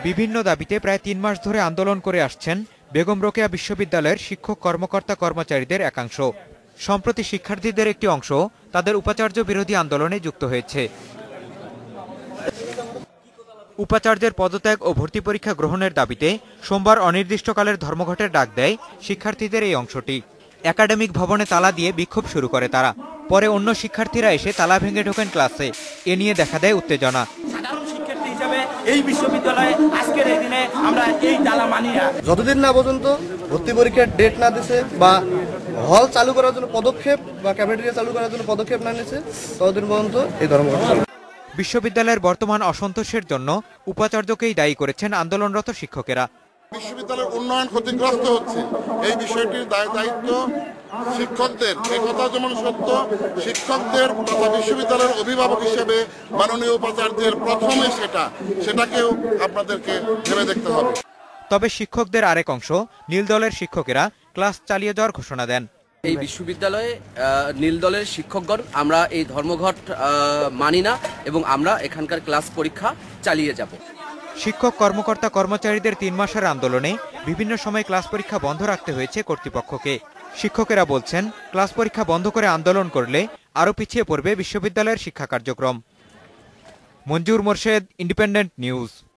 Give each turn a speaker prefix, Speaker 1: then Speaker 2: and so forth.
Speaker 1: বিভিন্ন দাবিতে প্রায় ৩ মাস ধরে আন্দোলন করে আসছেন বেগম রোকেয়া বিশ্ববিদ্যালয়ের শিক্ষক কর্মকর্তা কর্মচারীদের একাংশ। সম্প্রতি শিক্ষার্থীদের একটি অংশ তাদের উপাচার্য বিরোধী আন্দোলনে যুক্ত হয়েছে। উপাচার্যের পদত্যাগ ও ভর্তি পরীক্ষা গ্রহণের দাবিতে সোমবার অনির্দিষ্টকালের ধর্মঘটের ডাক দেয় শিক্ষার্থীদের এই অংশটি। একাডেমিক ভবনে তালা দিয়ে বিক্ষোভ শুরু করে তারা। পরে অন্য শিক্ষার্থীরা এসে তালা ভেঙে ঢোকেন ক্লাসে। এ নিয়ে দেখা দেয় উত্তেজনা।
Speaker 2: এই বিশ্ববিদ্যালয়ে আজকের এই দিনে আমরা এই তালা মানি না।
Speaker 3: যতদিন না পর্যন্ত ভর্তি পরীক্ষার ডেট না দিছে বা হল চালু করার জন্য পদক্ষেপ বা ক্যাফেটেরিয়া চালু করার জন্য পদক্ষেপ না নিছে ততদিন পর্যন্ত এই ধর্মঘট চলবে।
Speaker 1: বিশ্ববিদ্যালয়ের বর্তমান অসন্তোষের জন্য উপাচার্যকেই দায়ী করেছেন আন্দোলনরত শিক্ষকেরা।
Speaker 4: বিশ্ববিদ্যালয়ের উন্নয়ন ক্ষতিগ্রস্ত হচ্ছে, এই বিষয়টির দায়িত্ব শিক্ষকদের। এই কথা যেমন সত্য, শিক্ষকদের তথা বিশ্ববিদ্যালয়ের অভিভাবক হিসেবে মাননীয় উপাচার্যের প্রথমে সেটাকেও আপনাদেরকে ভেবে দেখতে হবে।
Speaker 1: তবে শিক্ষকদের আরেক অংশ নীল দলের শিক্ষকেরা ক্লাস চালিয়ে যাওয়ার ঘোষণা দেন।
Speaker 5: এই বিশ্ববিদ্যালয়ে নীল দলের শিক্ষকগণ আমরা এই ধর্মঘট মানি না এবং আমরা এখানকার ক্লাস পরীক্ষা চালিয়ে যাব।
Speaker 1: শিক্ষক কর্মকর্তা কর্মচারীদের 3 মাসের আন্দোলনে বিভিন্ন সময় ক্লাস পরীক্ষা বন্ধ রাখতে হয়েছে কর্তৃপক্ষকে। শিক্ষকেরা বলছেন, ক্লাস পরীক্ষা বন্ধ করে আন্দোলন করলে আরও পিছিয়ে পড়বে বিশ্ববিদ্যালয়ের শিক্ষা কার্যক্রম। মঞ্জুর মোর্শেদ, ইন্ডিপেন্ডেন্ট নিউজ।